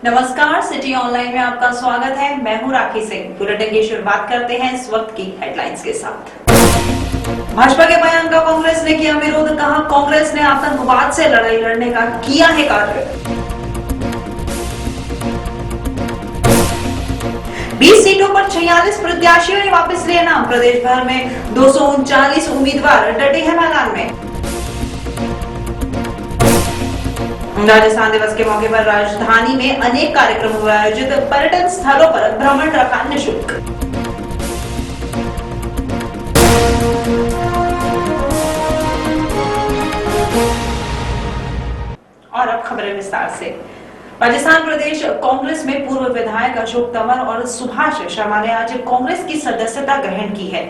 नमस्कार, city online में आपका स्वागत है। मैं हूं राखी सिंह। बुलेटिन की शुरुआत करते हैं इस वक्त की हेडलाइंस के साथ। भाजपा के बयान का कांग्रेस ने किया विरोध। कहा, कांग्रेस ने आतंकवाद से लड़ाई लड़ने का किया है कार्य। 20 सीटों पर 46 प्रत्याशियों ने वापस लिए नाम। प्रदेश भर में 239 उम्मीदवार डटे हैं मैदान में। राजस्थान दिवस के मौके पर राजधानी में अनेक कार्यक्रम हुए आयोजित। पर्यटन स्थलों पर भ्रमण रखा निःशुल्क। और अब खबरें विस्तार से। राजस्थान प्रदेश कांग्रेस में पूर्व विधायक अशोक तंवर और सुभाष शर्मा ने आज कांग्रेस की सदस्यता ग्रहण की है।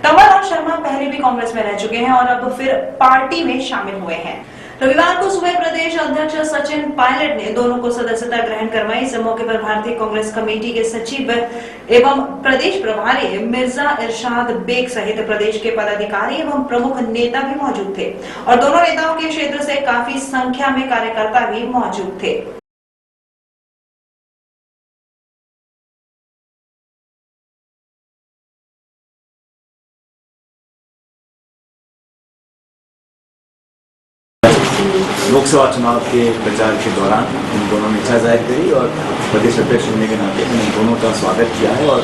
तंवर और शर्मा पहले भी कांग्रेस में रह चुके हैं और अब फिर पार्टी में शामिल हुए हैं। रविवार को सुबह प्रदेश अध्यक्ष सचिन पायलट ने दोनों को सदस्यता ग्रहण करवाई। इस मौके पर भारतीय कांग्रेस कमेटी के सचिव एवं प्रदेश प्रभारी मिर्जा इरशाद बेग सहित प्रदेश के पदाधिकारी एवं प्रमुख नेता भी मौजूद थे और दोनों नेताओं के क्षेत्र से काफी संख्या में कार्यकर्ता भी मौजूद थे। लोकसभा चुनाव के प्रचार के दौरान इन दोनों ने इच्छा जाहिर करी और प्रदेश अध्यक्ष होने के नाते इन दोनों का स्वागत किया है और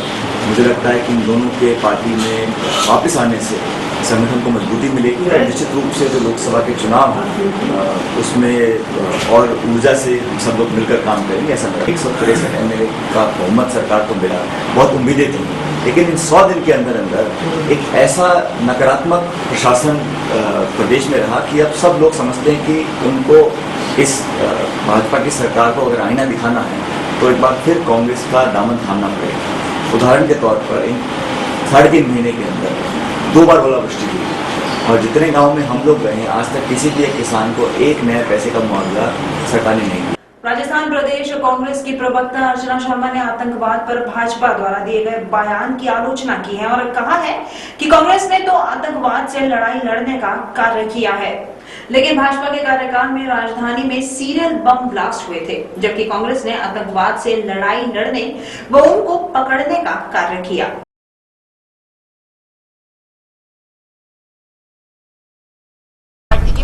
मुझे लगता है कि इन दोनों के पार्टी में वापस आने से संगठन को मजबूती मिलेगी और निश्चित रूप से जो लोकसभा के चुनाव उसमें और ऊर्जा से सब लोग मिलकर काम करेंगे। ऐसा 163 MLA का बहुमत सरकार को मिला, बहुत उम्मीदें थी, लेकिन इन 100 दिन के अंदर अंदर एक ऐसा नकारात्मक प्रशासन प्रदेश में रहा कि अब सब लोग समझते हैं कि उनको इस भाजपा की सरकार को अगर आईना दिखाना है तो एक बार फिर कांग्रेस का दामन थामना पड़ेगा। उदाहरण के तौर पर इन 3.5 महीने के अंदर 2 बार ओलावृष्टि हुई और जितने गांव में हम लोग गए आज तक किसी भी एक किसान को एक नया पैसे का मुआवजा सरकार ने नहीं दिया। राजस्थान प्रदेश कांग्रेस की प्रवक्ता अर्चना शर्मा ने आतंकवाद पर भाजपा द्वारा दिए गए बयान की आलोचना की है और कहा है कि कांग्रेस ने तो आतंकवाद से लड़ाई लड़ने का कार्य किया है, लेकिन भाजपा के कार्यकाल में राजधानी में सीरियल बम ब्लास्ट हुए थे, जबकि कांग्रेस ने आतंकवाद से लड़ाई लड़ने व उनको पकड़ने का कार्य किया।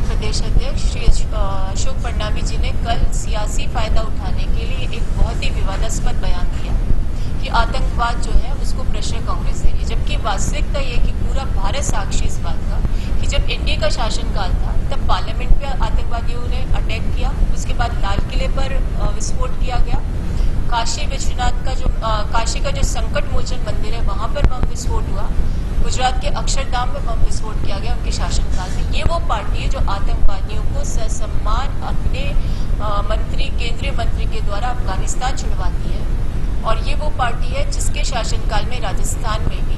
प्रदेश अध्यक्ष श्री अशोक फडणवी जी ने कल सियासी फायदा उठाने के लिए एक बहुत ही विवादास्पद बयान दिया कि आतंकवाद जो है उसको प्रेशर कांग्रेस है, जबकि वास्तविकता ये कि पूरा भारत साक्षी इस बात का कि जब एनडीए का शासनकाल था तब पार्लियामेंट पे आतंकवादियों ने अटैक किया, उसके बाद लाल किले पर विस्फोट किया गया, काशी विश्वनाथ का काशी का जो संकट मोचन मंदिर है वहां पर बम विस्फोट हुआ, गुजरात के अक्षरधाम में बम विस्फोट किया गया उनके शासनकाल में। ये वो पार्टी है जो आतंकवादियों को ससम्मान अपने केंद्रीय मंत्री के द्वारा अफगानिस्तान छुड़वाती है और ये वो पार्टी है जिसके शासनकाल में राजस्थान में भी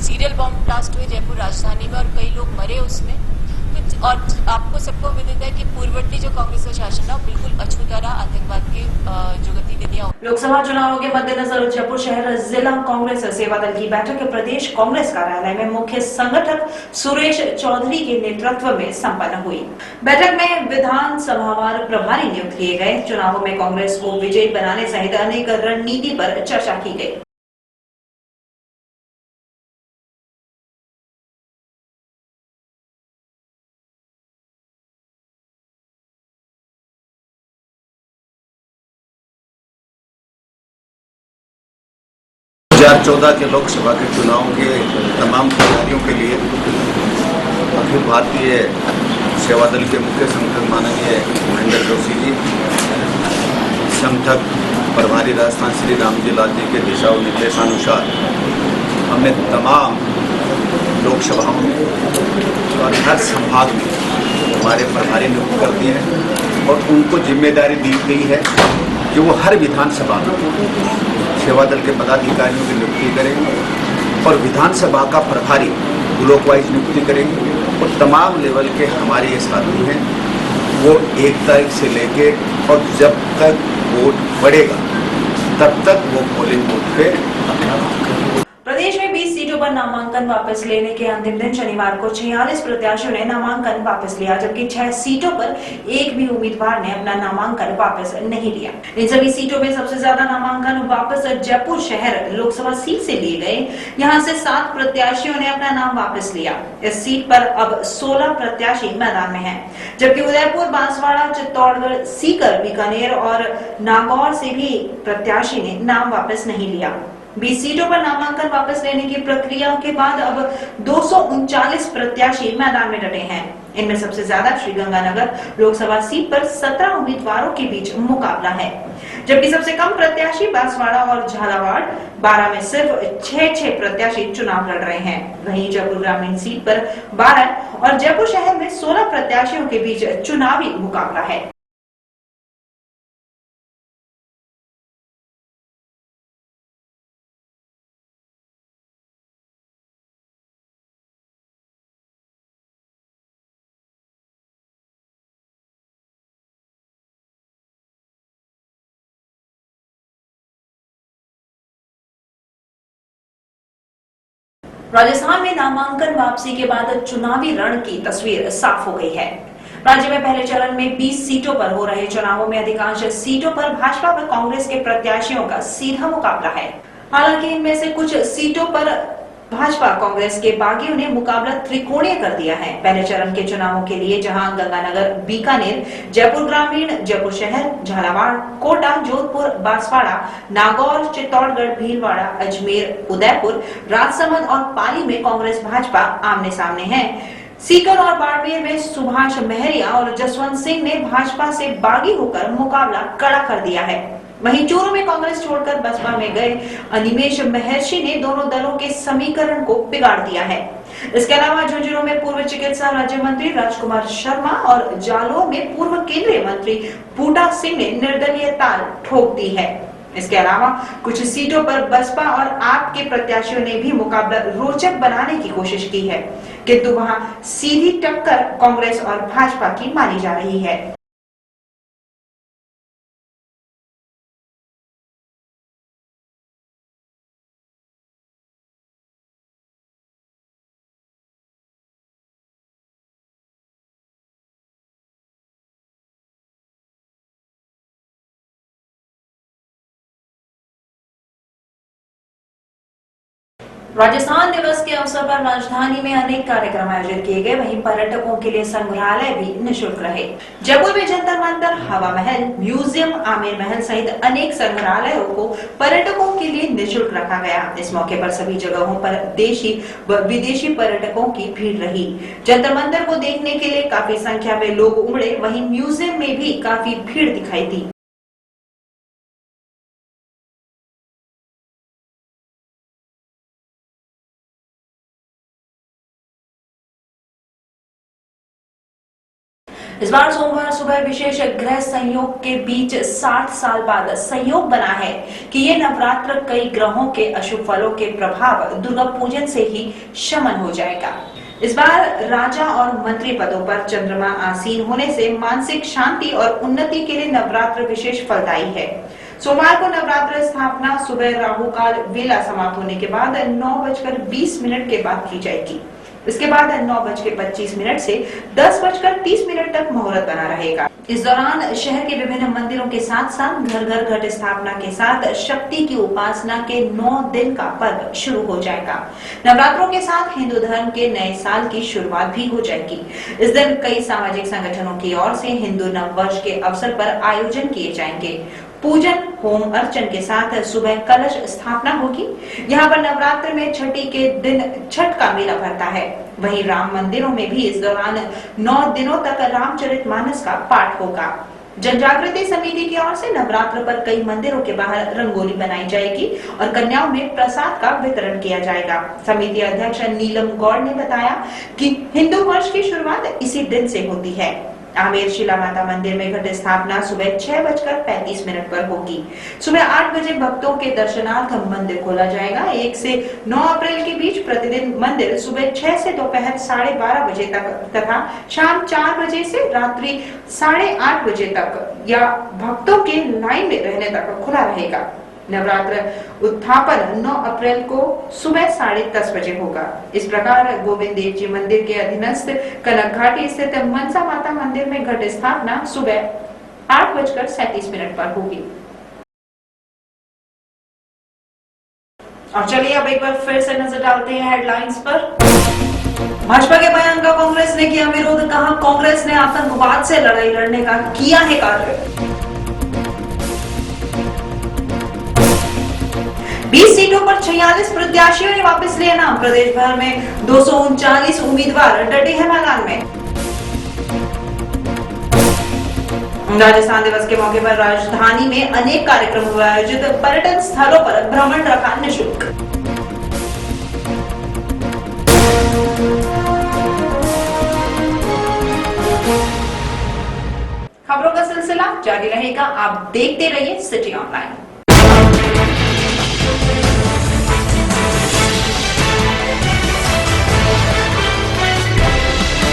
सीरियल बॉम्ब ब्लास्ट हुए जयपुर राजधानी में और कई लोग मरे उसमें। और आपको सबको विदित है कि पूर्ववर्ती जो कांग्रेस का शासन था बिल्कुल अछूता रहा आतंकवाद के जो गतिविधियां। लोकसभा चुनावों के मद्देनजर जयपुर शहर जिला कांग्रेस सेवा दल की बैठक प्रदेश कांग्रेस कार्यालय में मुख्य संगठक सुरेश चौधरी के नेतृत्व में संपन्न हुई। बैठक में विधानसभावार प्रभारी नियुक्त किए गए। चुनावों में कांग्रेस को विजयी बनाने सहित अनेक रणनीति पर चर्चा की गई। 2014 के लोकसभा के चुनाव के तमाम तैयारियों के लिए अखिल भारतीय सेवा दल के मुख्य संगठक माननीय महेंद्र जोशी जी, संगठक प्रभारी राजस्थान श्री रामजी लाल जी के दिशा और निर्देशानुसार हमने तमाम लोकसभाओं में और हर संभाग में हमारे प्रभारी नियुक्त कर दिए हैं और उनको जिम्मेदारी दी गई है कि वो हर विधानसभा में सेवा दल के पदाधिकारियों की नियुक्ति करेंगे और विधानसभा का प्रभारी ब्लॉक वाइज नियुक्ति करेंगे और तमाम लेवल के हमारे ये साथी हैं वो 1 तारीख से लेके और जब तक वोट पड़ेगा तब तक वो पोलिंग बूथ पे प्रदेश में 20 सीटों पर नामांकन नामांकन वापस लेने के अंतिम दिन शनिवार को 46 प्रत्याशियों ने नामांकन वापस लिया, जबकि 6 सीटों पर एक भी उम्मीदवार ने अपना नामांकन वापस नहीं लिया। इन सभी सीटों में सबसे ज्यादा नामांकन वापस जयपुर शहर लोकसभा सीट से लिए गए। यहां से 7 प्रत्याशियों ने अपना नाम वापस लिया। इस सीट पर अब 16 प्रत्याशी मैदान में हैं, जबकि उदयपुर, बांसवाड़ा, चित्तौड़गढ़, सीकर, बीकानेर और नागौर से भी प्रत्याशी ने नाम वापस नहीं लिया। 20 सीटों पर नामांकन वापस लेने की प्रक्रिया के बाद अब 239 प्रत्याशी मैदान में डटे हैं। इनमें सबसे ज्यादा श्रीगंगानगर लोकसभा सीट पर 17 उम्मीदवारों के बीच मुकाबला है, जबकि सबसे कम प्रत्याशी बांसवाड़ा और झालावाड़ 12 में सिर्फ 6 प्रत्याशी चुनाव लड़ रहे हैं। वहीं जयपुर ग्रामीण सीट पर 12 और जयपुर शहर में 16 प्रत्याशियों के बीच चुनावी मुकाबला है। राजस्थान में नामांकन वापसी के बाद चुनावी रण की तस्वीर साफ हो गई है। राज्य में पहले चरण में 20 सीटों पर हो रहे चुनावों में अधिकांश सीटों पर भाजपा व कांग्रेस के प्रत्याशियों का सीधा मुकाबला है। हालांकि इनमें से कुछ सीटों पर भाजपा कांग्रेस के बागियों ने मुकाबला त्रिकोणीय कर दिया है। पहले चरण के चुनावों के लिए जहां गंगानगर, बीकानेर, जयपुर ग्रामीण, जयपुर शहर, झालावाड़, कोटा, जोधपुर, बांसवाड़ा, नागौर, चित्तौड़गढ़, भीलवाड़ा, अजमेर, उदयपुर, राजसमंद और पाली में कांग्रेस भाजपा आमने सामने है। सीकर और बाड़मेर में सुभाष महरिया और जसवंत सिंह ने भाजपा से बागी होकर मुकाबला कड़ा कर दिया है। वहीं चूरू में कांग्रेस छोड़कर बसपा में गए अनिमेष महर्षि ने दोनों दलों के समीकरण को बिगाड़ दिया है। इसके अलावा झुंझुनू में पूर्व चिकित्सा राज्य मंत्री राजकुमार शर्मा और जालोर में पूर्व केंद्रीय मंत्री बूटा सिंह ने निर्दलीय ताल ठोक दी है। इसके अलावा कुछ सीटों पर बसपा और आप के प्रत्याशियों ने भी मुकाबला रोचक बनाने की कोशिश की है, किंतु वहां सीधी टक्कर कांग्रेस और भाजपा की मानी जा रही है। राजस्थान दिवस के अवसर पर राजधानी में अनेक कार्यक्रम आयोजित किए गए। वहीं पर्यटकों के लिए संग्रहालय भी निःशुल्क रहे। जयपुर में जंतर मंतर, हवा महल, म्यूजियम, आमेर महल सहित अनेक संग्रहालयों को पर्यटकों के लिए निःशुल्क रखा गया। इस मौके पर सभी जगहों पर देशी व विदेशी पर्यटकों की भीड़ रही। जंतर मंतर को देखने के लिए काफी संख्या में लोग उमड़े। वहीं म्यूजियम में भी काफी भीड़ दिखाई दी। इस बार सोमवार सुबह विशेष ग्रह संयोग के बीच 60 साल बाद संयोग बना है कि ये नवरात्र कई ग्रहों के अशुभ फलों के प्रभाव दुर्गा पूजन से ही शमन हो जाएगा। इस बार राजा और मंत्री पदों पर चंद्रमा आसीन होने से मानसिक शांति और उन्नति के लिए नवरात्र विशेष फलदायी है। सोमवार को नवरात्र स्थापना सुबह राहु काल वेला समाप्त होने के बाद 9:20 के बाद की जाएगी। इसके बाद 9:25 से 10:30 तक मुहूर्त बना रहेगा। इस दौरान शहर के विभिन्न मंदिरों के साथ साथ घर घर घट स्थापना के साथ शक्ति की उपासना के 9 दिन का पर्व शुरू हो जाएगा। नवरात्रों के साथ हिंदू धर्म के नए साल की शुरुआत भी हो जाएगी। इस दिन कई सामाजिक संगठनों की ओर से हिंदू नव वर्ष के अवसर पर आयोजन किए जाएंगे। पूजन, होम अर्चन के साथ सुबह कलश स्थापना होगी। यहाँ पर नवरात्र में छठी के दिन छठ का मेला भरता है। वहीं राम मंदिरों में भी इस दौरान 9 दिनों तक रामचरितमानस का पाठ होगा। जन जागृति समिति की ओर से नवरात्र पर कई मंदिरों के बाहर रंगोली बनाई जाएगी और कन्याओं में प्रसाद का वितरण किया जाएगा। समिति अध्यक्ष नीलम गौड़ ने बताया कि हिंदू वर्ष की शुरुआत इसी दिन से होती है। आमेर शिला माता मंदिर में घट स्थापना सुबह 6:35 पर होगी। सुबह 8 बजे भक्तों के दर्शनार्थ मंदिर खोला जाएगा। 1 से 9 अप्रैल के बीच प्रतिदिन मंदिर सुबह 6 से दोपहर 12:30 बजे तक तथा शाम 4 बजे से रात्रि 8:30 बजे तक या भक्तों के लाइन में रहने तक खुला रहेगा। नवरात्र उत्थापन 9 अप्रैल को सुबह 10:30 बजे होगा। इस प्रकार गोविंद देव जी मंदिर के अधीनस्थ कनक घाटी स्थित मनसा माता मंदिर में घट स्थापना सुबह 8:37 पर होगी। और चलिए अब एक बार फिर से नजर डालते हैं हेडलाइंस पर। भाजपा के बयान का कांग्रेस ने किया विरोध, कहा कांग्रेस ने आतंकवाद से लड़ाई लड़ने का किया है कार्य। 20 सीटों पर 46 प्रत्याशियों ने वापस लिए नाम। प्रदेश भर में 239 उम्मीदवार डटे हैं मैदान में। राजस्थान दिवस के मौके पर राजधानी में अनेक कार्यक्रम हुए आयोजित। पर्यटन स्थलों पर भ्रमण रखा निःशुल्क। खबरों का सिलसिला जारी रहेगा, आप देखते रहिए सिटी ऑनलाइन।